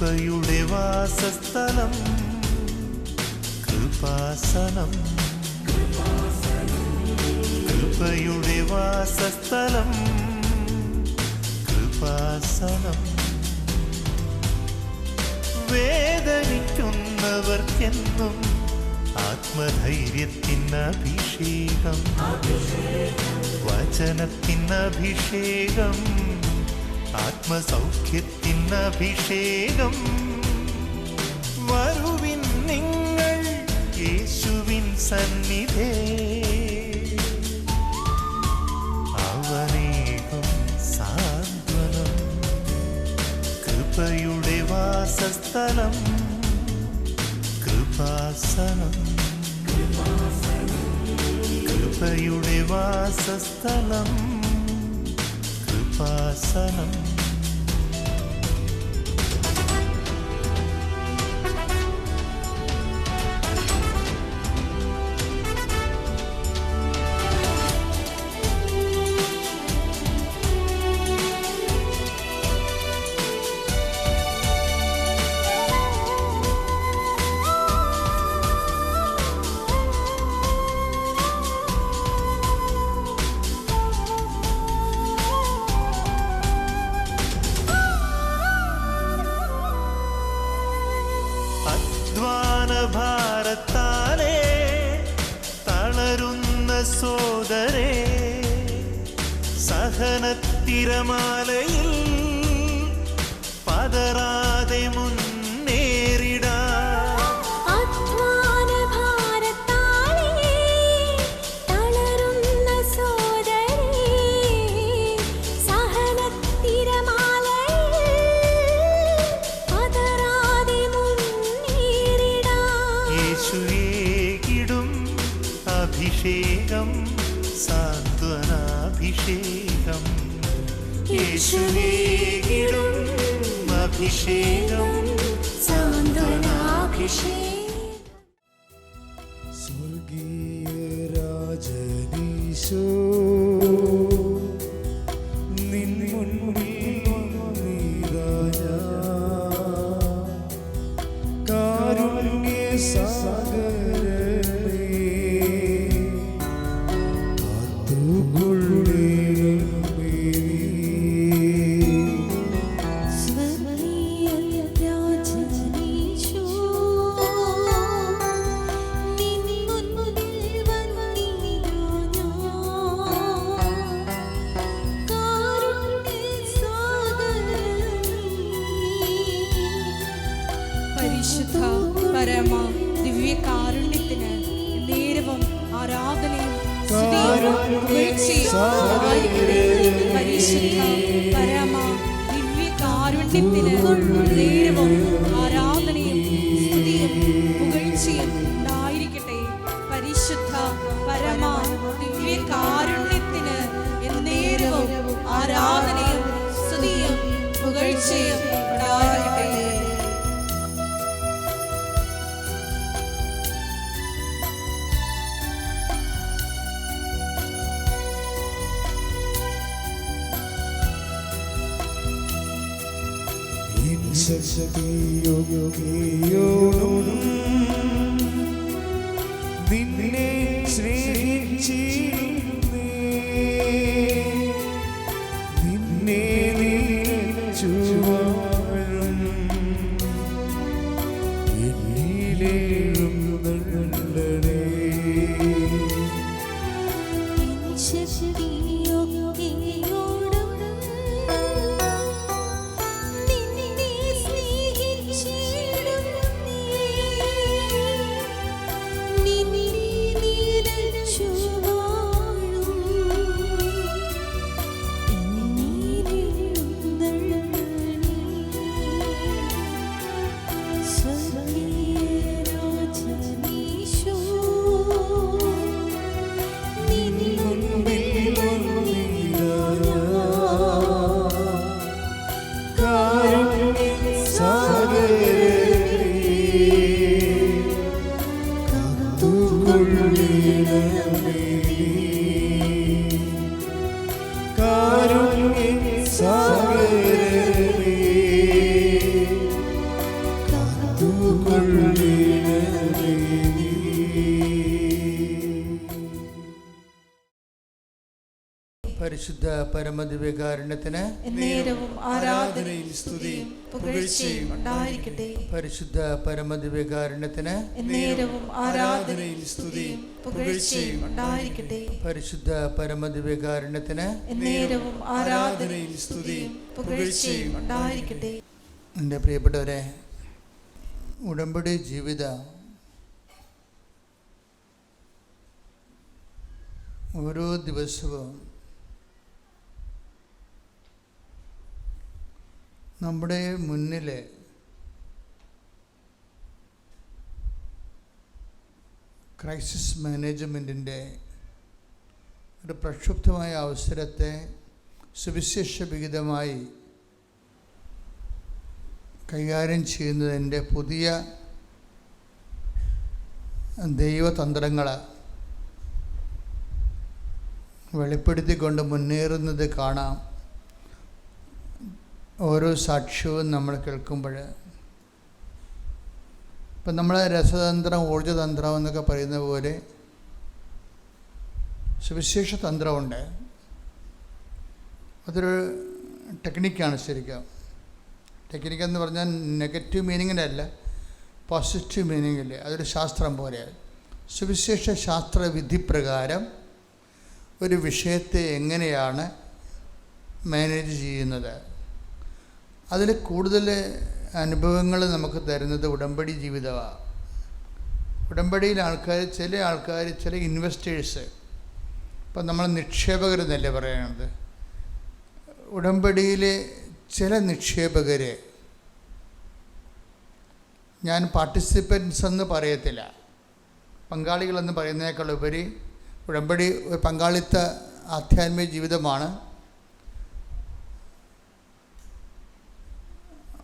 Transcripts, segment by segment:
കൃപയുടെ വാസസ്ഥലം കൃപാസനം. കൃപയുടെ വാസസ്ഥലം കൃപാസനം. വേദനിക്കുന്നവർക്കെന്നും ആത്മധൈര്യത്തിനഭിഷേകം, വചനത്തിനഭിഷേകം, ആത്മസൗഖ്യത്തിനഭിഷേകം. വരുവിൻ നിങ്ങൾ യേശുവിൻ സന്നിധേ, അവനേകും സാന്ത്വനം. കൃപയുടെ വാസസ്ഥലം കൃപാസനം. കൃപയുടെ വാസസ്ഥലം കൃപാസനം. ഭാരത്താലേ തളരുന്ന സോദരേ, സഹനത്തിരമാലയിൽ പതറാതെ മുന്നേറിടാം. അഭിഷേകം സാന്ത്വനാഭിഷേകം. യേശുവേകിടും അഭിഷേകം സാന്ത്വനാഭിഷേകം. സ്വർഗീയ രാജനീശോ നിൻ മുൻപിൽ വന്നിതാ കാരുണ്യ സാഗരമേ, പരിശുദ്ധ പരമ ദിവ്യകാരുണ്യത്തിന് നേരവും ആരാധനയും പരിശുദ്ധ പരമ ദിവ്യകാരുണ്യത്തിന് നേരവും ആരാധനയും സ്തുതിയും പുകഴ്ചയും ഉണ്ടായിരിക്കട്ടെ. പരിശുദ്ധ പരമ ദിവ്യകാരുണ്യത്തിന് നേരവും ആരാധനയും സ്തുതിയും പുകഴ്ചയും ഉണ്ടായിരിക്കട്ടെ. ശക്തിയോടും നിന്നെ സ്നേഹിച്ചിരുന്നേ, നിന്നെ ചുവാഴും എന്നിലേഴും നല്ലടേ. പരമദിവ്യകാരുണ്യത്തിന് എന്നേരവും ആരാധനയും സ്തുതിയും പുകഴ്ചയും ഉണ്ടായിരിക്കട്ടെ. പരിശുദ്ധ പരമദിവ്യകാരുണ്യത്തിന് എന്നേരവും ആരാധനയും സ്തുതിയും പുകഴ്ചയും ഉണ്ടായിരിക്കട്ടെ. പരിശുദ്ധ പരമദിവ്യകാരുണ്യത്തിന് എന്നേരവും ആരാധനയും സ്തുതിയും പുകഴ്ചയും ഉണ്ടായിരിക്കട്ടെ. എൻ്റെ പ്രിയപ്പെട്ടവരെ, ഉടമ്പടി ജീവിതം ഓരോ ദിവസവും നമ്മുടെ മുന്നിൽ ക്രൈസിസ് മാനേജ്മെൻറ്റിൻ്റെ ഒരു പ്രക്ഷുബ്ധമായ അവസരത്തെ സുവിശേഷ വിഹിതമായി കൈകാര്യം ചെയ്യുന്നതിൻ്റെ പുതിയ ദൈവതന്ത്രങ്ങൾ വെളിപ്പെടുത്തിക്കൊണ്ട് മുന്നേറുന്നത് കാണാം. ഓരോ സാക്ഷ്യവും നമ്മൾ കേൾക്കുമ്പോൾ ഇപ്പം നമ്മൾ രസതന്ത്രം, ഊർജ്ജതന്ത്രം എന്നൊക്കെ പറയുന്ന പോലെ സുവിശേഷ തന്ത്രമുണ്ട്. അതൊരു ടെക്നിക്കാണ് ശരിക്കും. ടെക്നിക്കെന്ന് പറഞ്ഞാൽ നെഗറ്റീവ് മീനിങ്ങിലല്ല, പോസിറ്റീവ് മീനിങ്ങിൽ. അതൊരു ശാസ്ത്രം പോലെയാണ്. സുവിശേഷ ശാസ്ത്ര വിധിപ്രകാരം ഒരു വിഷയത്തെ എങ്ങനെയാണ് മാനേജ് ചെയ്യുന്നത്, അതിൽ കൂടുതൽ അനുഭവങ്ങൾ നമുക്ക് തരുന്നത് ഉടമ്പടി ജീവിതമാണ്. ഉടമ്പടിയിൽ ചില ആൾക്കാർ ചില ഇൻവെസ്റ്റേഴ്സ്, ഇപ്പം നമ്മൾ നിക്ഷേപകരെന്നല്ലേ പറയുന്നത്, ഉടമ്പടിയിലെ ചില നിക്ഷേപകർ, ഞാൻ പാർട്ടിസിപ്പൻസ് എന്ന് പറയത്തില്ല, പങ്കാളികളെന്ന് പറയുന്നതിനേക്കാൾ ഉപരി ഉടമ്പടി ഒരു പങ്കാളിത്ത ആധ്യാത്മിക ജീവിതമാണ്.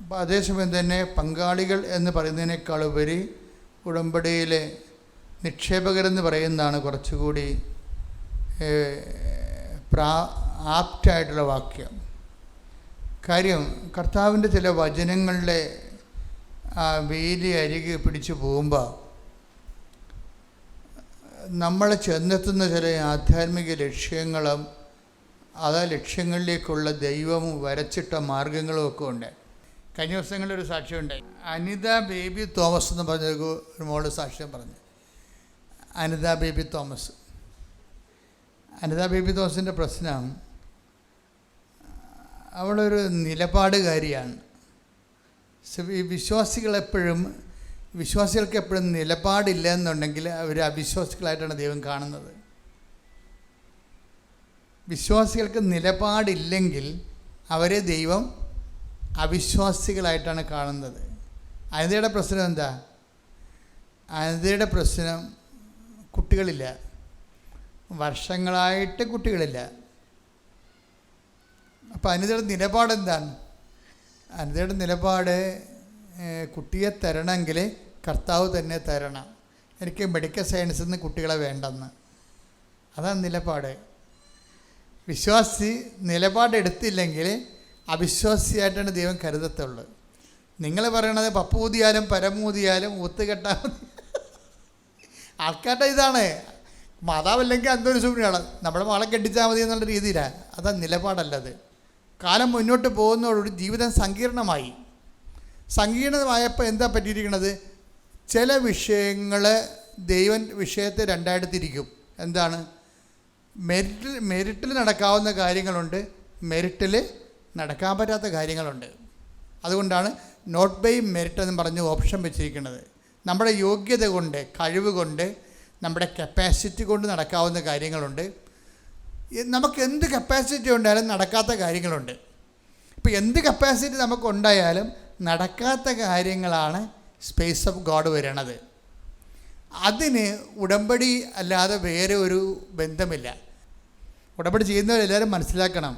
അപ്പോൾ അതേസമയം തന്നെ പങ്കാളികൾ എന്ന് പറയുന്നതിനേക്കാൾ ഉപരി ഉടമ്പടിയിലെ നിക്ഷേപകരെന്ന് പറയുന്നതാണ് കുറച്ചുകൂടി ആപ്റ്റായിട്ടുള്ള വാക്യം. കാര്യം, കർത്താവിൻ്റെ ചില വചനങ്ങളിലെ വേലി അരികെ പിടിച്ചു പോകുമ്പോൾ നമ്മൾ ചെന്നെത്തുന്ന ചില ആധ്യാത്മിക ലക്ഷ്യങ്ങളും ആ ലക്ഷ്യങ്ങളിലേക്കുള്ള ദൈവം വരച്ചിട്ട മാർഗങ്ങളും ഒക്കെ ഉണ്ട്. കഴിഞ്ഞ ദിവസങ്ങളിലൊരു സാക്ഷ്യമുണ്ടായി. അനിത ബേബി തോമസ് എന്ന് പറഞ്ഞൊരു മോള് സാക്ഷ്യം പറഞ്ഞു. അനിത ബേബി തോമസ് തോമസിൻ്റെ പ്രശ്നം, അവളൊരു നിലപാടുകാരിയാണ്. വിശ്വാസികൾക്ക് എപ്പോഴും നിലപാടില്ല എന്നുണ്ടെങ്കിൽ അവർ അവിശ്വാസികളായിട്ടാണ് ദൈവം കാണുന്നത്. വിശ്വാസികൾക്ക് നിലപാടില്ലെങ്കിൽ അവരെ ദൈവം അവിശ്വാസികളായിട്ടാണ് കാണുന്നത്. അനിതയുടെ പ്രശ്നം എന്താ? അനിതയുടെ പ്രശ്നം കുട്ടികളില്ല, വർഷങ്ങളായിട്ട് കുട്ടികളില്ല. അപ്പോൾ അനിതയുടെ നിലപാടെന്താണ്? അനിതയുടെ നിലപാട്, കുട്ടിയെ തരണമെങ്കിൽ കർത്താവ് തന്നെ തരണം, എനിക്ക് മെഡിക്കൽ സയൻസിൽ നിന്ന് കുട്ടികളെ വേണ്ടെന്ന്. അതാണ് നിലപാട്. വിശ്വാസി നിലപാടെടുത്തില്ലെങ്കിൽ അവിശ്വാസിയായിട്ടാണ് ദൈവം കരുതത്തുള്ളൂ. നിങ്ങൾ പറയണത് പപ്പൂതിയാലും പരമൂതിയാലും ഒത്തുകെട്ടാൽ ആൾക്കാരുടെ ഇതാണ്. മാതാവല്ലെങ്കിൽ എന്തൊരു സുഖമാണ്, നമ്മുടെ മകളെ കെട്ടിച്ചാൽ മതി എന്നുള്ള രീതിയിലാണ്. അതാ നിലപാടല്ലത്. കാലം മുന്നോട്ട് പോകുന്നതോടുകൂടി ജീവിതം സങ്കീർണമായപ്പോൾ എന്താ പറ്റിയിരിക്കുന്നത്? ചില വിഷയങ്ങൾ ദൈവം വിഷയത്തെ രണ്ടായിട്ട് തിരിക്കും. എന്താണ്? മെരിറ്റിൽ നടക്കാവുന്ന കാര്യങ്ങളുണ്ട്, മെരിറ്റിൽ നടക്കാൻ പറ്റാത്ത കാര്യങ്ങളുണ്ട്. അതുകൊണ്ടാണ് നോട്ട് ബൈ മെരിറ്റ് എന്ന് പറഞ്ഞ് ഓപ്ഷൻ വെച്ചിരിക്കുന്നത്. നമ്മുടെ യോഗ്യത കൊണ്ട്, കഴിവ് കൊണ്ട്, നമ്മുടെ കപ്പാസിറ്റി കൊണ്ട് നടക്കാവുന്ന കാര്യങ്ങളുണ്ട്. നമുക്ക് എന്ത് കപ്പാസിറ്റി ഉണ്ടായാലും നടക്കാത്ത കാര്യങ്ങളുണ്ട്. ഇപ്പോൾ എന്ത് കപ്പാസിറ്റി നമുക്കുണ്ടായാലും നടക്കാത്ത കാര്യങ്ങളാണ് സ്പേസ് ഓഫ് ഗോഡ് വരണത്. അതിന് ഉടമ്പടി അല്ലാതെ വേറെ ഒരു ബന്ധമില്ല. ഉടമ്പടി ചെയ്യുന്നവരെല്ലാവരും മനസ്സിലാക്കണം,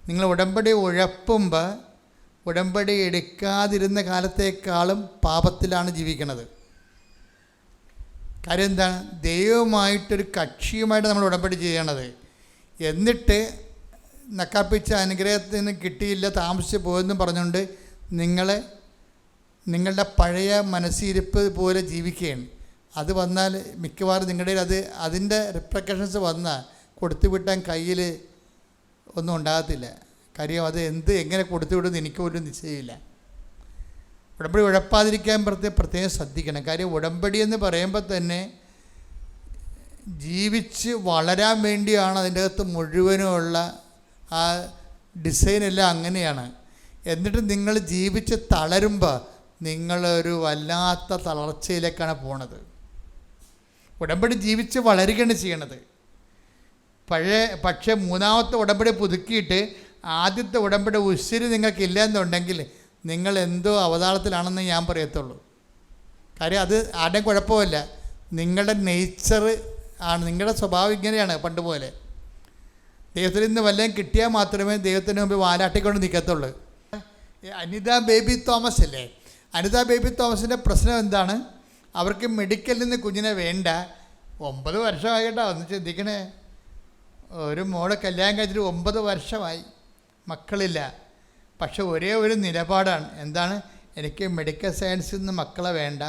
നിങ്ങൾ ഉടമ്പടി ഉഴപ്പുമ്പോൾ ഉടമ്പടി എടുക്കാതിരുന്ന കാലത്തേക്കാളും പാപത്തിലാണ് ജീവിക്കുന്നത്. കാര്യം എന്താണ്? ദൈവമായിട്ടൊരു കക്ഷിയുമായിട്ട് നമ്മൾ ഉടമ്പടി ചെയ്യണത്. എന്നിട്ട് നക്കാപ്പിച്ച അനുഗ്രഹത്തിന് കിട്ടിയില്ല, താമസിച്ച് പോയെന്നും പറഞ്ഞുകൊണ്ട് നിങ്ങളുടെ പഴയ മനസ്സിരിപ്പ് പോലെ ജീവിക്കുകയാണ്. അത് വന്നാൽ മിക്കവാറും നിങ്ങളുടെ അതിൻ്റെ റിപ്രക്കഷൻസ് വന്നാൽ കൊടുത്തു വിട്ടാൻ കയ്യിൽ ഒന്നും ഉണ്ടാകത്തില്ല. കാര്യം അത് എങ്ങനെ കൊടുത്തു വിടുമെന്ന് എനിക്ക് പോലും നിശ്ചയമില്ല. ഉടമ്പടി ഉഴപ്പാതിരിക്കാൻ പ്രത്യേകം ശ്രദ്ധിക്കണം. കാര്യം ഉടമ്പടി എന്ന് പറയുമ്പോൾ തന്നെ ജീവിച്ച് വളരാൻ വേണ്ടിയാണ് അതിൻ്റെ അകത്ത് മുഴുവനുമുള്ള ആ ഡിസൈനെല്ലാം അങ്ങനെയാണ്. എന്നിട്ട് നിങ്ങൾ ജീവിച്ച് തളരുമ്പോൾ നിങ്ങളൊരു വല്ലാത്ത തളർച്ചയിലേക്കാണ് പോണത്. ഉടമ്പടി ജീവിച്ച് വളരുകയാണ് ചെയ്യണത്. പക്ഷേ മൂന്നാമത്തെ ഉടമ്പടി പുതുക്കിയിട്ട് ആദ്യത്തെ ഉടമ്പടി ഉശിരി നിങ്ങൾക്കില്ല എന്നുണ്ടെങ്കിൽ നിങ്ങൾ എന്തോ അവതാളത്തിലാണെന്ന് ഞാൻ പറയത്തുള്ളൂ. കാര്യം അത് ആരുടെയും കുഴപ്പമില്ല, നിങ്ങളുടെ നേച്ചർ ആണ്, നിങ്ങളുടെ സ്വഭാവം ഇങ്ങനെയാണ്. പണ്ട് പോലെ ദൈവത്തിൽ നിന്ന് വല്ലതും കിട്ടിയാൽ മാത്രമേ ദൈവത്തിന് മുമ്പ് വാലാട്ടിക്കൊണ്ട് നിൽക്കത്തുള്ളൂ. അനിത ബേബി തോമസ് അല്ലേ, അനിത ബേബി തോമസിൻ്റെ പ്രശ്നം എന്താണ്? അവർക്ക് മെഡിക്കലിൽ നിന്ന് കുഞ്ഞിനെ വേണ്ട. 9 വർഷമായിട്ടാ, ഒന്ന് ചിന്തിക്കണേ. ഒരു മോളെ കല്യാണം കഴിച്ചിട്ട് 9 വർഷമായി, മക്കളില്ല. പക്ഷെ ഒരേ ഒരു നിലപാടാണ്. എന്താണ്? എനിക്ക് മെഡിക്കൽ സയൻസിൽ നിന്ന് മക്കളെ വേണ്ട.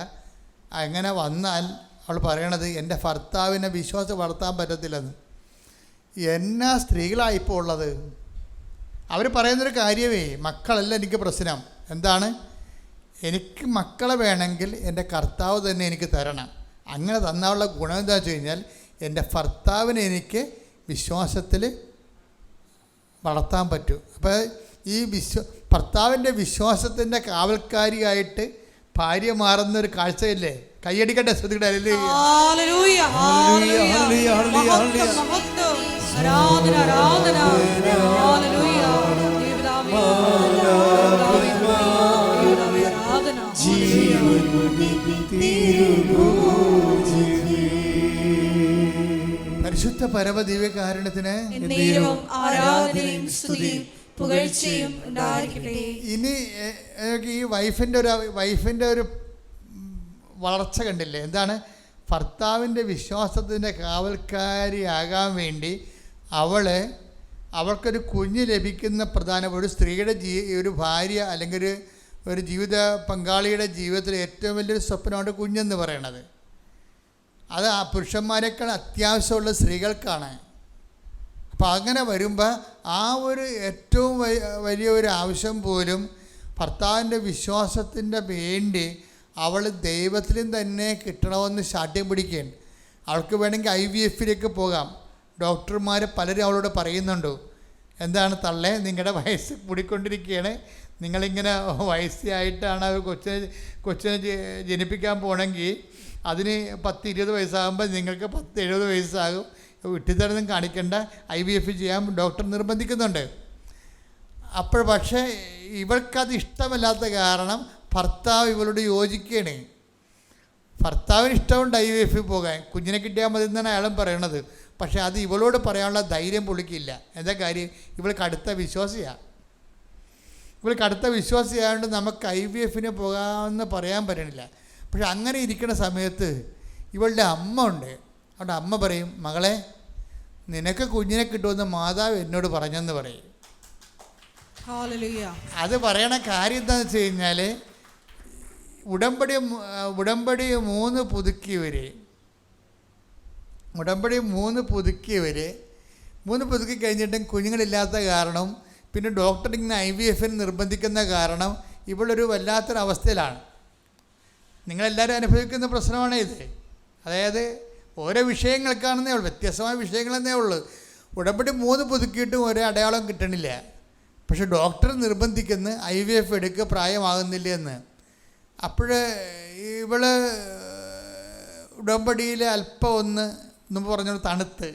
അങ്ങനെ വന്നാൽ അവൾ പറയണത് എൻ്റെ ഭർത്താവിനെ വിശ്വാസം വളർത്താൻ പറ്റത്തില്ലെന്ന്. എന്നാ സ്ത്രീകളായിപ്പോൾ ഉള്ളത്. അവർ പറയുന്നൊരു കാര്യമേ, മക്കളല്ല എനിക്ക് പ്രശ്നം. എന്താണ്? എനിക്ക് മക്കളെ വേണമെങ്കിൽ എൻ്റെ കർത്താവ് തന്നെ എനിക്ക് തരണം. അങ്ങനെ തന്നാലുള്ള ഗുണം എന്താ വെച്ച് കഴിഞ്ഞാൽ എൻ്റെ ഭർത്താവിനെ എനിക്ക് വിശ്വാസത്തിൽ വളർത്താൻ പറ്റും. അപ്പോൾ ഈ ഭർത്താവിൻ്റെ വിശ്വാസത്തിൻ്റെ കാവൽക്കാരിയായിട്ട് ഭാര്യ മാറുന്നൊരു കാഴ്ചയില്ലേ? കൈയടിക്കട്ടെ, ശ്രദ്ധിക്കട്ടെ. പരിശുദ്ധ പരമദിവ്യകാരുണ്യത്തിന് ഇനി ഈ വൈഫിൻ്റെ ഒരു വളർച്ച കണ്ടില്ലേ? എന്താണ്? ഭർത്താവിൻ്റെ വിശ്വാസത്തിൻ്റെ കാവൽക്കാരിയാകാൻ വേണ്ടി അവൾക്കൊരു കുഞ്ഞ് ലഭിക്കുന്ന പ്രധാനപ്പെട്ട ഒരു സ്ത്രീയുടെ ഒരു ഭാര്യ അല്ലെങ്കിൽ ഒരു ജീവിത പങ്കാളിയുടെ ജീവിതത്തിൽ ഏറ്റവും വലിയൊരു സ്വപ്നമാണ് കുഞ്ഞെന്ന് പറയണത്. അത് ആ പുരുഷന്മാരെക്കാൾ അത്യാവശ്യമുള്ള സ്ത്രീകൾക്കാണ്. അപ്പോൾ അങ്ങനെ വരുമ്പോൾ ആ ഒരു ഏറ്റവും വലിയ ഒരു ആവശ്യം പോലും ഭർത്താവിൻ്റെ വിശ്വാസത്തിൻ്റെ വേണ്ടി അവൾ ദൈവത്തിലും തന്നെ കിട്ടണമെന്ന് ശാഠ്യം പിടിക്കുകയാണ്. അവൾക്ക് വേണമെങ്കിൽ IVF-ലേക്ക് പോകാം. ഡോക്ടർമാർ പലരും അവളോട് പറയുന്നുണ്ട്, എന്താണ് തള്ളേ, നിങ്ങളുടെ വയസ്സ് കൂടിക്കൊണ്ടിരിക്കുകയാണ്, നിങ്ങളിങ്ങനെ വയസ്സായിട്ടാണ് കൊച്ചിനെ ജനിപ്പിക്കാൻ പോകണമെങ്കിൽ അതിന് 10-20 വയസ്സാകുമ്പോൾ നിങ്ങൾക്ക് 10-70 വയസ്സാകും. വിട്ടിത്തരൊന്നും കാണിക്കേണ്ട, IVF ചെയ്യാൻ ഡോക്ടർ നിർബന്ധിക്കുന്നുണ്ട്. അപ്പോൾ പക്ഷേ ഇവൾക്കത് ഇഷ്ടമല്ലാത്ത കാരണം ഭർത്താവ് ഇവളോട് യോജിക്കുകയാണ്. ഭർത്താവിന് ഇഷ്ടമുണ്ട് IVF പോകാൻ, കുഞ്ഞിനെ കിട്ടിയാൽ മതി എന്നാണ് അയാളും പറയണത്. പക്ഷേ അത് ഇവളോട് പറയാനുള്ള ധൈര്യം പുള്ളിക്കില്ല. എന്താ കാര്യം? ഇവൾക്ക് അടുത്ത വിശ്വാസിയാണ്. ഇവൾക്ക് അടുത്ത വിശ്വാസിയായതുകൊണ്ട് നമുക്ക് IVF-ന് പോകാമെന്ന് പറയാൻ പറ്റണില്ല. പക്ഷെ അങ്ങനെ ഇരിക്കുന്ന സമയത്ത് ഇവളുടെ അമ്മ ഉണ്ട്. അവിടെ അമ്മ പറയും, മകളെ നിനക്ക് കുഞ്ഞിനെ കിട്ടുമെന്ന് മാതാവ് എന്നോട് പറഞ്ഞെന്ന് പറയും. അത് പറയണ കാര്യം എന്താണെന്ന് വെച്ച് കഴിഞ്ഞാൽ ഉടമ്പടി 3 പുതുക്കി കഴിഞ്ഞിട്ടും കുഞ്ഞുങ്ങളില്ലാത്ത കാരണം പിന്നെ ഡോക്ടർ ഇങ്ങനെ IVF-ന് നിർബന്ധിക്കുന്ന കാരണം ഇവളൊരു വല്ലാത്തൊരവസ്ഥയിലാണ്. നിങ്ങളെല്ലാവരും അനുഭവിക്കുന്ന പ്രശ്നമാണ് ഇത്. അതായത് ഓരോ വിഷയങ്ങൾക്കാണെന്നേ ഉള്ളൂ, വ്യത്യസ്തമായ വിഷയങ്ങളെന്നേ ഉള്ളൂ. ഉടമ്പടി 3 പുതുക്കിയിട്ടും ഒരേ അടയാളം കിട്ടണില്ല. പക്ഷെ ഡോക്ടർ നിർബന്ധിക്കുന്ന IVF എടുക്കുക, പ്രായമാകുന്നില്ല എന്ന്. അപ്പോൾ ഇവള് ഉടമ്പടിയിൽ അല്പം ഒന്ന് പറഞ്ഞോളൂ തണുത്ത്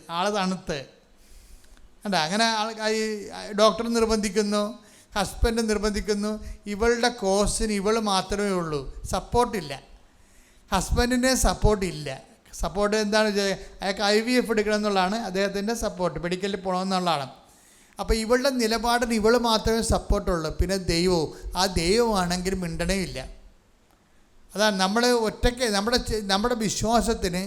കണ്ട. അങ്ങനെ ഡോക്ടർ നിർബന്ധിക്കുന്നു, ഹസ്ബൻഡ് നിർബന്ധിക്കുന്നു. ഇവളുടെ കോഴ്സിന് ഇവൾ മാത്രമേ ഉള്ളൂ, സപ്പോർട്ടില്ല. ഹസ്ബൻഡിൻ്റെ സപ്പോർട്ടില്ല. സപ്പോർട്ട് എന്താണ് അയാൾക്ക് IVF എടുക്കണം എന്നുള്ളതാണ് അദ്ദേഹത്തിൻ്റെ സപ്പോർട്ട്, മെഡിക്കലിൽ പോകണമെന്നുള്ളതാണ്. അപ്പോൾ ഇവളുടെ നിലപാടിന് ഇവൾ മാത്രമേ സപ്പോർട്ടുള്ളൂ. പിന്നെ ദൈവവും, ആ ദൈവമാണെങ്കിൽ മിണ്ടണേ ഇല്ല. അതാണ് നമ്മൾ ഒറ്റയ്ക്ക് നമ്മുടെ വിശ്വാസത്തിന്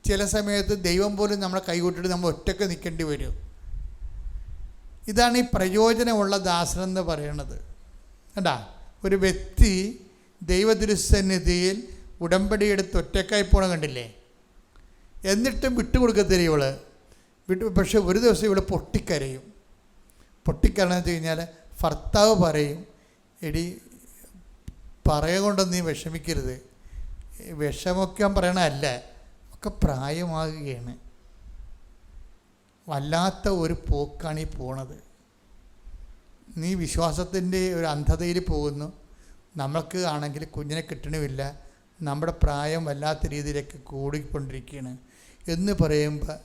ചില സമയത്ത് ദൈവം പോലും നമ്മളെ കൈകൊട്ടിട്ട് നമ്മൾ ഒറ്റയ്ക്ക് നിൽക്കേണ്ടി വരും. ഇതാണ് ഈ പ്രയോജനമുള്ള ദാസനെന്ന് പറയുന്നത്. കണ്ടാ, ഒരു വ്യക്തി ദൈവതിരുസന്നിധിയിൽ ഉടമ്പടി എടുത്ത് ഒറ്റക്കായി പോകണം കണ്ടില്ലേ? എന്നിട്ടും വിട്ടുകൊടുക്കത്തില്ല ഇവള്. പക്ഷെ ഒരു ദിവസം ഇവള് പൊട്ടിക്കരയും. പൊട്ടിക്കരണമെന്ന് വെച്ച് കഴിഞ്ഞാൽ ഭർത്താവ് പറയും, എടി കൊണ്ടൊന്നും നീ വിഷമിക്കരുത്, വിഷമൊക്കെ പറയണതല്ല, ഒക്കെ പ്രായമാകുകയാണ്, വല്ലാത്ത ഒരു പോക്കാണ് ഈ പോണത്, നീ വിശ്വാസത്തിൻ്റെ ഒരു അന്ധതയിൽ പോകുന്നു, നമ്മൾക്ക് ആണെങ്കിൽ കുഞ്ഞിനെ കിട്ടണമില്ല, നമ്മുടെ പ്രായം വല്ലാത്ത രീതിയിലേക്ക് കൂടിക്കൊണ്ടിരിക്കുകയാണ് എന്ന് പറയുമ്പോൾ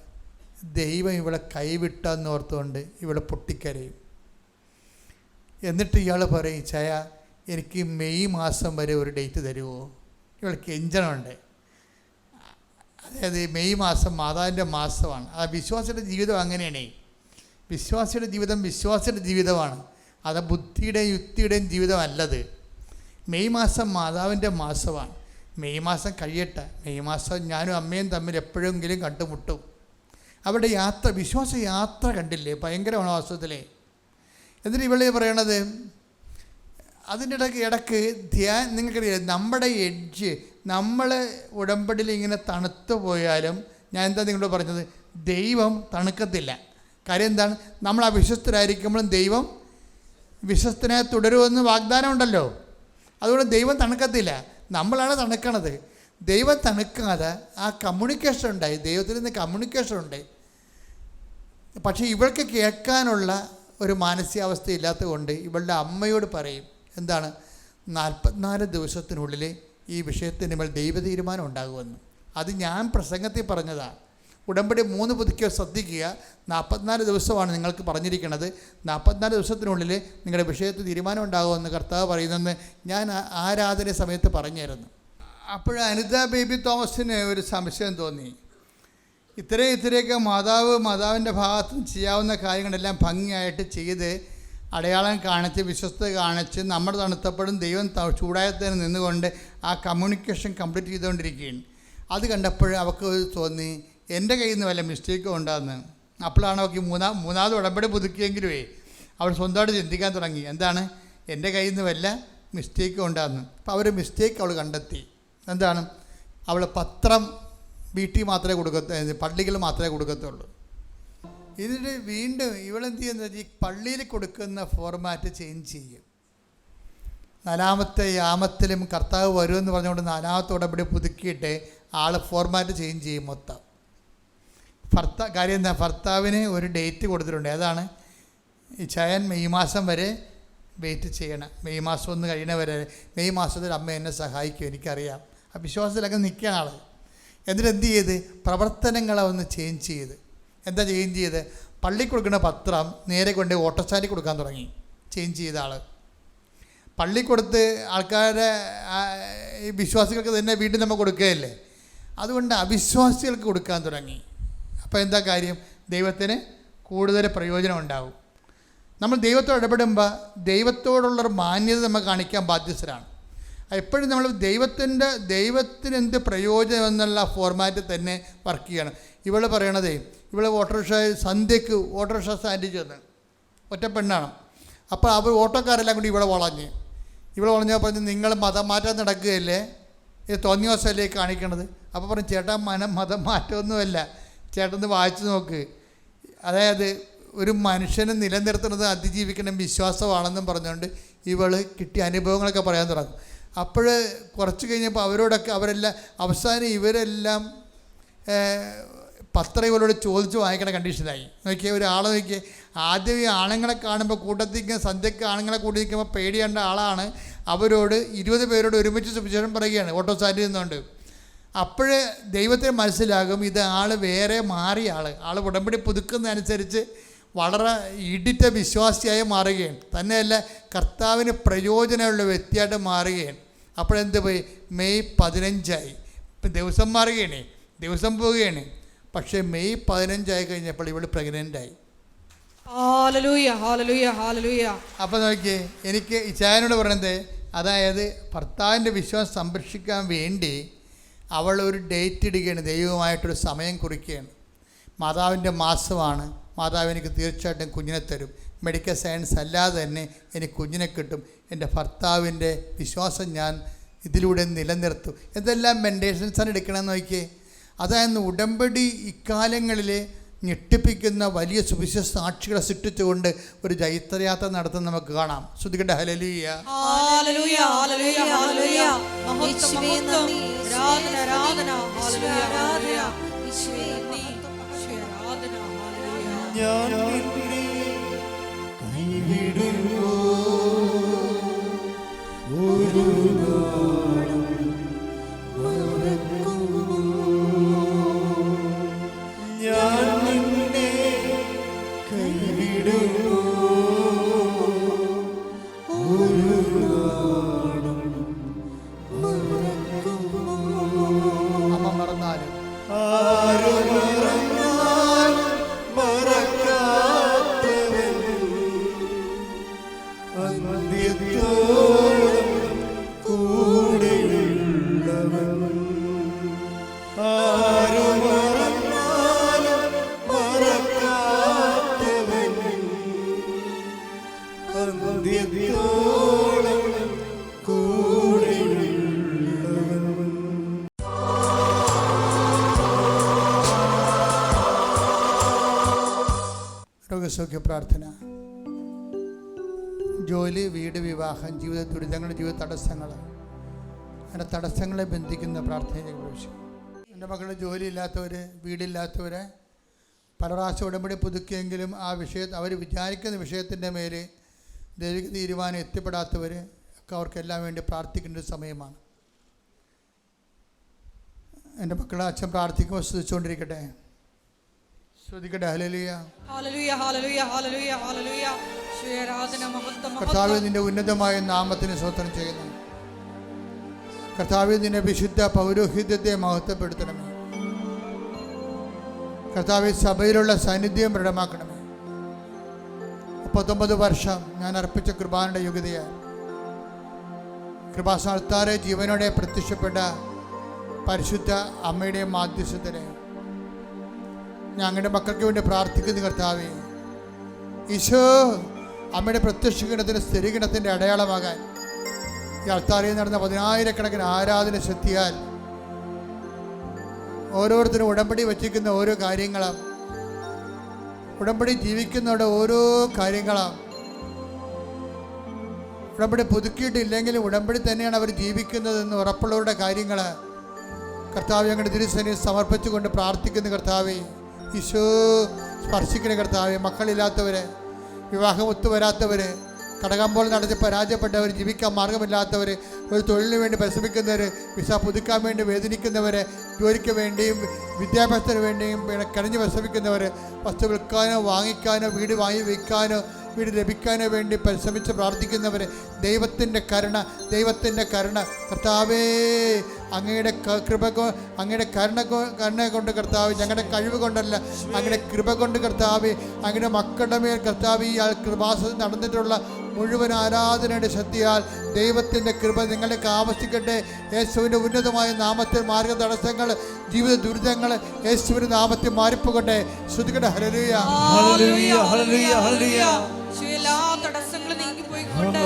ദൈവം ഇവളെ കൈവിട്ടെന്ന് ഓർത്തുകൊണ്ട് ഇവളെ പൊട്ടിക്കരയും. എന്നിട്ട് ഇയാൾ പറയും, ചായ എനിക്ക് മെയ് മാസം വരെ ഒരു ഡേറ്റ് തരുമോ? ഇവൾക്ക് എഞ്ചണമുണ്ട്. അതായത് മെയ് മാസം മാതാവിൻ്റെ മാസമാണ്. ആ വിശ്വാസിയുടെ ജീവിതം അങ്ങനെയാണ്. വിശ്വാസിയുടെ ജീവിതം വിശ്വാസിയുടെ ജീവിതമാണ്, അത് ബുദ്ധിയുടെയും യുക്തിയുടെയും ജീവിതമല്ലത്. മെയ് മാസം മാതാവിൻ്റെ മാസമാണ്. മെയ് മാസം കഴിയട്ടെ, മെയ് മാസം ഞാനും അമ്മയും തമ്മിൽ എപ്പോഴെങ്കിലും കണ്ടുമുട്ടും. അവിടെ യാത്ര, വിശ്വാസ യാത്ര കണ്ടില്ലേ, ഭയങ്കരമാണ് വാസ്തവത്തിലെ. എന്നിട്ട് ഇവളെ പറയണത്, അതിൻ്റെ ഇടയ്ക്ക് നിങ്ങൾക്കറിയാം, നമ്മുടെ എഡ്ജ്, നമ്മൾ ഉടമ്പടിയിൽ ഇങ്ങനെ തണുത്തു പോയാലും, ഞാൻ എന്താ നിങ്ങളോട് പറഞ്ഞത്, ദൈവം തണുക്കത്തില്ല. കാര്യം എന്താണ്? നമ്മൾ അവിശ്വസ്തരായിരിക്കുമ്പോഴും ദൈവം വിശ്വസ്തനായി തുടരുമെന്ന് വാഗ്ദാനം ഉണ്ടല്ലോ. അതുകൊണ്ട് ദൈവം തണുക്കത്തില്ല, നമ്മളാണ് തണുക്കണത്. ദൈവം തണുക്കാതെ ആ കമ്മ്യൂണിക്കേഷൻ ഉണ്ടായി, ദൈവത്തിൽ നിന്ന് കമ്മ്യൂണിക്കേഷൻ ഉണ്ടായി. പക്ഷേ ഇവൾക്ക് കേൾക്കാനുള്ള ഒരു മാനസികാവസ്ഥ ഇല്ലാത്തത് കൊണ്ട് ഇവളുടെ അമ്മയോട് പറയും, എന്താണ്, 44 ദിവസത്തിനുള്ളിൽ ഈ വിഷയത്തിന് മേൽ ദൈവ തീരുമാനം ഉണ്ടാകുമെന്ന്. അത് ഞാൻ പ്രസംഗത്തിൽ പറഞ്ഞതാണ്. ഉടമ്പടി 3 പുതുക്കിയോ ശ്രദ്ധിക്കുക, 44 ദിവസമാണ് നിങ്ങൾക്ക് പറഞ്ഞിരിക്കുന്നത്. 44 ദിവസത്തിനുള്ളിൽ നിങ്ങളുടെ വിഷയത്തിൽ തീരുമാനം ഉണ്ടാകുമെന്ന് കർത്താവ് പറയുന്നെന്ന് ഞാൻ ആരാധന സമയത്ത് പറഞ്ഞായിരുന്നു. അപ്പോൾ അനിത ബേബി തോമസിന് ഒരു സംശയം തോന്നി. ഇത്രയൊക്കെ മാതാവിൻ്റെ ഭാഗത്ത് ചെയ്യാവുന്ന കാര്യങ്ങളെല്ലാം ഭംഗിയായിട്ട് ചെയ്ത് അടയാളം കാണിച്ച് വിശ്വസ്തത കാണിച്ച് നമ്മുടെ തണുത്തപ്പോഴും ദൈവം ചൂടായത്തിന് നിന്നുകൊണ്ട് ആ കമ്മ്യൂണിക്കേഷൻ കംപ്ലീറ്റ് ചെയ്തുകൊണ്ടിരിക്കുകയാണ്. അത് കണ്ടപ്പോൾ അവൾക്ക് തോന്നി, എൻ്റെ കയ്യിൽ നിന്ന് വല്ല മിസ്റ്റേക്കും ഉണ്ടാകുന്നു. അപ്പോഴാണ് അവൾക്ക് മൂന്നാമത് ഉടമ്പടി പുതുക്കിയെങ്കിലുമേ അവൾ സ്വന്തമായിട്ട് ചിന്തിക്കാൻ തുടങ്ങി, എന്താണ്, എൻ്റെ കയ്യിൽ നിന്ന് വല്ല മിസ്റ്റേക്കും ഉണ്ടാകുന്നു. അപ്പോൾ അവർ മിസ്റ്റേക്ക് അവൾ കണ്ടെത്തി. എന്താണ്, അവൾ പത്രം വീട്ടിൽ മാത്രമേ കൊടുക്കത്തുള്ളൂ, പള്ളികൾ മാത്രമേ കൊടുക്കത്തുള്ളൂ. ഇതിന് വീണ്ടും ഇവളെന്ത് ചെയ്യുന്നത്, ഈ പള്ളിയിൽ കൊടുക്കുന്ന ഫോർമാറ്റ് ചേഞ്ച് ചെയ്യും. 4ാമത്തെ യാമത്തിലും കർത്താവ് വരുമെന്ന് പറഞ്ഞുകൊണ്ട് 4ാമത്തെ ഉടമ്പടി പുതുക്കിയിട്ട് ആൾ ഫോർമാറ്റ് ചേഞ്ച് ചെയ്യും മൊത്തം. കാര്യം എന്താ, ഭർത്താവിന് ഒരു ഡേറ്റ് കൊടുത്തിട്ടുണ്ട്. അതാണ് ഈ ചയൻ മെയ് മാസം വരെ വെയിറ്റ് ചെയ്യണം, മെയ് മാസം ഒന്ന് കഴിയണ വരെ, മെയ് മാസത്തിൽ അമ്മ എന്നെ സഹായിക്കും, എനിക്കറിയാം. ആ വിശ്വാസത്തിലൊക്കെ നിൽക്കുകയാണ് ആൾ. എന്നിട്ട് എന്ത് ചെയ്ത്, പ്രവർത്തനങ്ങളെ ഒന്ന് ചേഞ്ച് ചെയ്ത്. എന്താ ചേഞ്ച് ചെയ്ത്, പള്ളി കൊടുക്കുന്ന പത്രം നേരെ കൊണ്ട് ഓട്ടോസ്റ്റാൻഡിൽ കൊടുക്കാൻ തുടങ്ങി. ചേഞ്ച് ചെയ്ത ആൾ പള്ളി കൊടുത്ത് ആൾക്കാരെ, ഈ വിശ്വാസികൾക്ക് തന്നെ വീട്ടിൽ നമ്മൾ കൊടുക്കുകയല്ലേ, അതുകൊണ്ട് അവിശ്വാസികൾക്ക് കൊടുക്കാൻ തുടങ്ങി. അപ്പോൾ എന്താ കാര്യം, ദൈവത്തിന് കൂടുതൽ പ്രയോജനം ഉണ്ടാവും. നമ്മൾ ദൈവത്തോട് ഇടപെടുമ്പോൾ ദൈവത്തോടുള്ളൊരു മാന്യത നമ്മൾ കാണിക്കാൻ ബാധ്യസ്ഥരാണ്. എപ്പോഴും നമ്മൾ ദൈവത്തിന് എന്ത് പ്രയോജനം എന്നുള്ള ഫോർമാറ്റിൽ തന്നെ വർക്ക് ചെയ്യണം. ഇവൾ പറയണതേ, ഇവൾ സന്ധ്യക്ക് ഓട്ടോറിക്ഷ സ്റ്റാൻഡിൽ ചെന്ന്, ഒറ്റ പെണ്ണാണ്. അപ്പോൾ അവർ ഓട്ടോക്കാരെല്ലാം കൂടി ഇവളെ വളഞ്ഞാൽ പറഞ്ഞ്, നിങ്ങൾ മതം മാറ്റാൻ നടക്കുകയല്ലേ, ഇത് തോന്നിയവസല്ലേ കാണിക്കണത്. അപ്പോൾ പറഞ്ഞു, ചേട്ടാ മതം മാറ്റമൊന്നുമല്ല, ചേട്ടൻ വായിച്ചു നോക്ക്. അതായത് ഒരു മനുഷ്യനെ നിലനിർത്തുന്നത് അതിജീവിക്കണം വിശ്വാസമാണെന്നും പറഞ്ഞുകൊണ്ട് ഇവൾ കിട്ടിയ അനുഭവങ്ങളൊക്കെ പറയാൻ തുടങ്ങും. അപ്പോൾ കുറച്ച് കഴിഞ്ഞപ്പോൾ അവരെല്ലാം അവസാനം ഇവരെല്ലാം പത്രം ഇവരോട് ചോദിച്ച് വാങ്ങിക്കണ കണ്ടീഷനായി. നോക്കിയാൽ ഒരാളെ നോക്കിയാൽ, ആദ്യം ഈ ആണുങ്ങളെ കാണുമ്പോൾ കൂട്ടത്തിൽ സന്ധ്യക്ക് ആണുങ്ങളെ കൂടി നിൽക്കുമ്പോൾ പേടിയേണ്ട ആളാണ് അവരോട് 20 പേരോട് ഒരുമിച്ച് സുവിശേഷം പറയുകയാണ് ഓട്ടോ സ്റ്റാൻഡിൽ നിന്നുകൊണ്ട്. അപ്പോഴേ ദൈവത്തിന് മനസ്സിലാകും ഇത് ആൾ വേറെ മാറിയ ആൾ ഉടമ്പടി പുതുക്കുന്നതനുസരിച്ച് വളരെ ഇടിറ്റ വിശ്വാസിയായി മാറുകയാണ്. തന്നെയല്ല, കർത്താവിന് പ്രയോജനമുള്ള വ്യക്തിയായിട്ട് മാറുകയാണ്. അപ്പോഴെന്ത് പോയി, മെയ് 15 ഇപ്പം ദിവസം മാറുകയാണ്, ദിവസം പോവുകയാണ്. പക്ഷേ മെയ് 15 കഴിഞ്ഞപ്പോൾ ഇവൾ പ്രഗ്നൻ്റായി. അപ്പോൾ നോക്കിയേ, എനിക്ക് ഇച്ചായനോട് പറയണത്, അതായത് ഭർത്താവിൻ്റെ വിശ്വാസം സംരക്ഷിക്കാൻ വേണ്ടി അവൾ ഒരു ഡേറ്റ് ഇടുകയാണ്, ദൈവമായിട്ടൊരു സമയം കുറിക്കുകയാണ്. മാതാവിൻ്റെ മാസമാണ്, മാതാവ് എനിക്ക് തീർച്ചയായിട്ടും കുഞ്ഞിനെ തരും, മെഡിക്കൽ സയൻസ് അല്ലാതെ തന്നെ എനിക്ക് കുഞ്ഞിനെ കിട്ടും, എൻ്റെ ഭർത്താവിൻ്റെ വിശ്വാസം ഞാൻ ഇതിലൂടെ നിലനിർത്തും. എന്തെല്ലാം മെൻറ്റേഷൻസാണ് എടുക്കണമെന്ന് നോക്കിയേ. അതായത് ഉടമ്പടി ഇക്കാലങ്ങളിൽ ഞെട്ടിപ്പിക്കുന്ന വലിയ സുവിശേഷ സാക്ഷികളെ സൃഷ്ടിച്ചുകൊണ്ട് ഒരു ജൈത്രയാത്ര നടത്തുന്ന നമുക്ക് കാണാം. ശ്രുതികട്ടെ ഹല്ലേലൂയ. Hallelujah hallelujah hallelujah. മഹത്വം മഹത്വം ആരാധന ആരാധന ഹല്ലേലൂയ ഹല്ലേലൂയ. യേശുവേ നന്ദി യേശുവേ ആരാധന ഹല്ലേലൂയ. ഞാൻ നിന്നെ കൈവിടുമോ ഒരു നാളും മറക്കുമോ? ഞാൻ നിന്നെ കൈവിടുമോ ഒരു നാളും മറക്കുമോ? അമ്മ മറന്നാലും ആരു മറന്നാലും മറക്കാത്തവൻ അന്ത്യത്തോളം കൂടെയുള്ളവൻ. ആരു മറന്നാലും മറക്കാത്തവൻ അന്ത്യത്തോളം കൂടെയുള്ളവൻ. രോഗസൗഖ്യ പ്രാർത്ഥന. ജോലി, വീട്, വിവാഹം, ജീവിത ദുരിതങ്ങൾ, ജീവിത തടസ്സങ്ങൾ, അങ്ങനെ തടസ്സങ്ങളെ ബന്ധിക്കുന്ന പ്രാർത്ഥനയെ കുറിച്ച്. എൻ്റെ മക്കളുടെ ജോലി ഇല്ലാത്തവർ, വീടില്ലാത്തവർ, പല പ്രാവശ്യം ഉടമ്പടി പുതുക്കിയെങ്കിലും ആ അവർ വിചാരിക്കുന്ന വിഷയത്തിൻ്റെ മേൽ ദൈവിക തീരുമാനം എത്തിപ്പെടാത്തവർ ഒക്കെ അവർക്കെല്ലാം വേണ്ടി പ്രാർത്ഥിക്കേണ്ട ഒരു സമയമാണ്. എൻ്റെ മക്കളെ അച്ഛൻ പ്രാർത്ഥിക്കുമ്പോൾ ശ്രദ്ധിച്ചുകൊണ്ടിരിക്കട്ടെ. ശ്രദ്ധിക്കട്ടെ. Hallelujah hallelujah hallelujah hallelujah hallelujah. യേശുവേ ആരാധന മഹത്വം കർത്താവേ, മഹത്വം. നിന്റെ ഉന്നതമായ നാമത്തിന് സ്തോത്രം ചെയ്യുന്നു. കർത്താവേ, നിന്റെ വിശുദ്ധ പൗരോഹിത്യത്തെ മഹത്വപ്പെടുത്തണമേ. കർത്താവേ, സഭയിലുള്ള സാന്നിധ്യം ദൃഢമാക്കണമേ. 39 വർഷം ഞാൻ അർപ്പിച്ച കൃപാനയുടെ യോഗ്യതയാൽ കൃപാസ്ഥാനത്താറെ ജീവനോടെ പ്രത്യക്ഷപ്പെട്ട പരിശുദ്ധ അമ്മയുടെ മാധ്യസ്ഥത്തിലെ ഞങ്ങളുടെ മക്കൾക്ക് വേണ്ടി പ്രാർത്ഥിക്കുന്നു. കർത്താവേ, ഈശോ അമ്മയുടെ പ്രത്യക്ഷഗണത്തിന് സ്ഥിരീകരണത്തിൻ്റെ അടയാളമാകാൻ ഈ അൾത്താരയിൽ നടന്ന 10,000-കണക്കിന് ആരാധന ശക്തിയാൽ ഓരോരുത്തരും ഉടമ്പടി വച്ചിരിക്കുന്ന ഓരോ കാര്യങ്ങളും, ഉടമ്പടി ജീവിക്കുന്നവരുടെ ഓരോ കാര്യങ്ങളും, ഉടമ്പടി പുതുക്കിയിട്ടില്ലെങ്കിലും ഉടമ്പടി തന്നെയാണ് അവർ ജീവിക്കുന്നതെന്ന് ഉറപ്പുള്ളവരുടെ കാര്യങ്ങൾ കർത്താവ് ഞങ്ങളുടെ തിരുസന്നിധിയിൽ സമർപ്പിച്ചുകൊണ്ട് പ്രാർത്ഥിക്കുന്ന കർത്താവേ, ഈശോ സ്പർശിക്കുന്ന കർത്താവേ, മക്കളില്ലാത്തവർ, വിവാഹം ഒത്തുവരാത്തവർ, കടകമ്പോൾ നടത്തി പരാജയപ്പെട്ടവർ, ജീവിക്കാൻ മാർഗമില്ലാത്തവർ, ഒരു തൊഴിലിന് വേണ്ടി പരിശ്രമിക്കുന്നവർ, വിസ പുതുക്കാൻ വേണ്ടി വേദനിക്കുന്നവർ, ജോലിക്ക് വേണ്ടിയും വിദ്യാഭ്യാസത്തിന് വേണ്ടിയും കരഞ്ഞ് പരിശ്രമിക്കുന്നവർ, വസ്തു വിൽക്കാനോ വാങ്ങിക്കാനോ വീട് വാങ്ങി വയ്ക്കാനോ വീട് ലഭിക്കാനോ വേണ്ടി പരിശ്രമിച്ച് പ്രാർത്ഥിക്കുന്നവർ, ദൈവത്തിൻ്റെ കരുണ കർത്താവേ, അങ്ങയുടെ കൃപ, അങ്ങയുടെ കരുണ കൊണ്ട് കർത്താവ്, ഞങ്ങളുടെ കഴിവ് കൊണ്ടല്ല, അങ്ങയുടെ കൃപ കൊണ്ട് കർത്താവ്, അങ്ങയുടെ മക്കളുടെ മേൽ കർത്താവ് ഈ കൃപാസനം നടന്നിട്ടുള്ള മുഴുവൻ ആരാധനയുടെ ശക്തിയാൽ ദൈവത്തിൻ്റെ കൃപ നിങ്ങളിലേക്ക് ആവശ്യിക്കട്ടെ. യേശുവിൻ്റെ ഉന്നതമായ നാമത്തിൽ മാർഗ തടസ്സങ്ങൾ, ജീവിത ദുരിതങ്ങൾ യേശുവിൻ്റെ നാമത്തിൽ മാറിപ്പോകട്ടെ. ശ്രുതികട്ടെ. Hallelujah hallelujah hallelujah hallelujah. യേശുവേ, എല്ലാ തടസ്സങ്ങളും നീങ്ങിപ്പോയിക്കൊണ്ട്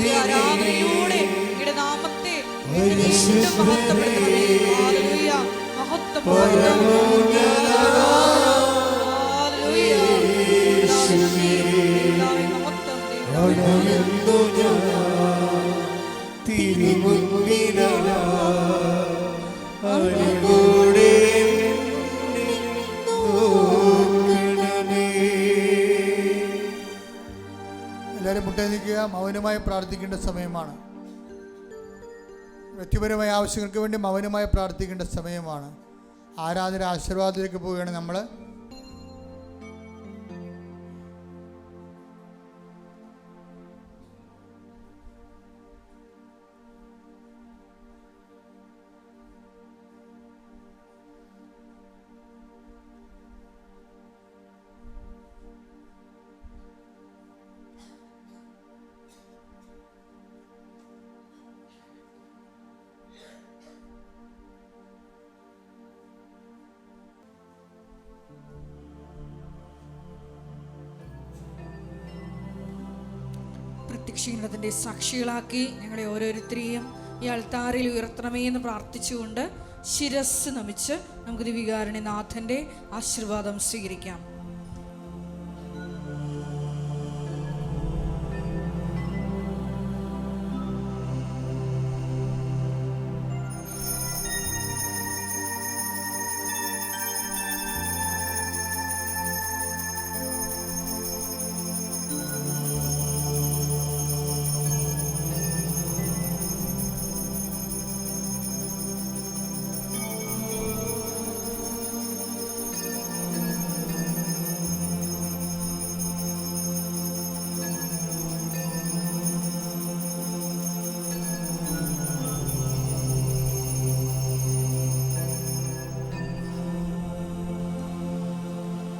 ആരാധനയോടെ അങ്ങയുടെ നാമത്തെ വീണ്ടും മഹത്വപ്പെടുത്തണമേ. ഹല്ലേലൂയ മഹത്വം ഹല്ലേലൂയ എല്ലാവരും മുട്ടേന്നിക്കുക. മൗനമായി പ്രാർത്ഥിക്കേണ്ട സമയമാണ്. വ്യക്തിപരമായ ആവശ്യങ്ങൾക്ക് വേണ്ടി മൗനമായി പ്രാർത്ഥിക്കേണ്ട സമയമാണ്. ആരാധന ആശീർവാദത്തിലേക്ക് പോവുകയാണ് നമ്മൾ. പ്രത്യക്ഷീകരണത്തിൻ്റെ സാക്ഷികളാക്കി ഞങ്ങളെ ഓരോരുത്തരെയും ഈ അൾത്താരയിൽ ഉയർത്തണമേ എന്ന് പ്രാർത്ഥിച്ചുകൊണ്ട് ശിരസ് നമിച്ച് നമുക്ക് ദിവ്യകാരുണ്യനാഥൻ്റെ ആശീർവാദം സ്വീകരിക്കാം.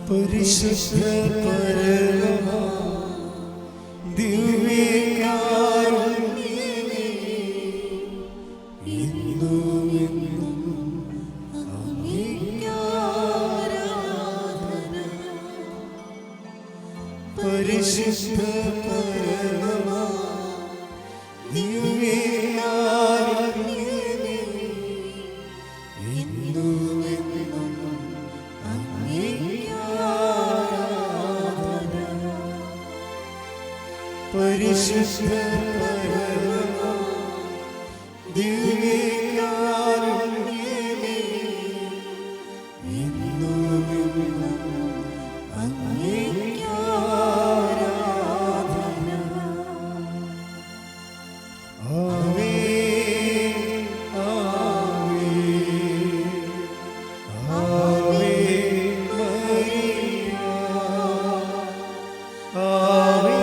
പരിശുദ്ധ പരമാ ദിവ്യകാരുണ്യമേ, ഇന്നും എന്നും അങ്ങേക്കാരാധന. പരിശുദ്ധ പരമാ ദിവ്യകാരുണ്യമേ, ഇന്നും എന്നും പരിശുദ്ധ പരമാ ദിവ്യകാരുണ്യമേ, ഇന്നും എന്നും അങ്ങേക്കാരാധന. ആവേ ആവേ ആവേ മരിയ, ആവേ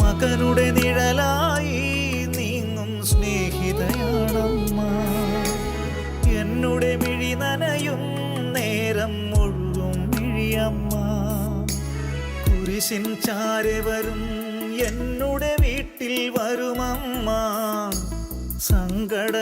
മകനുടെ നിഴലായി നീങ്ങും സ്നേഹിതയാണമ്മ. എന്നുടെ മിഴി നനയും നേരം മുഴുവൻ മിഴിയമ്മ. കുരിശിൻ ചാരെ വരും എന്നുടെ വീട്ടിൽ വരുമമ്മ. സങ്കട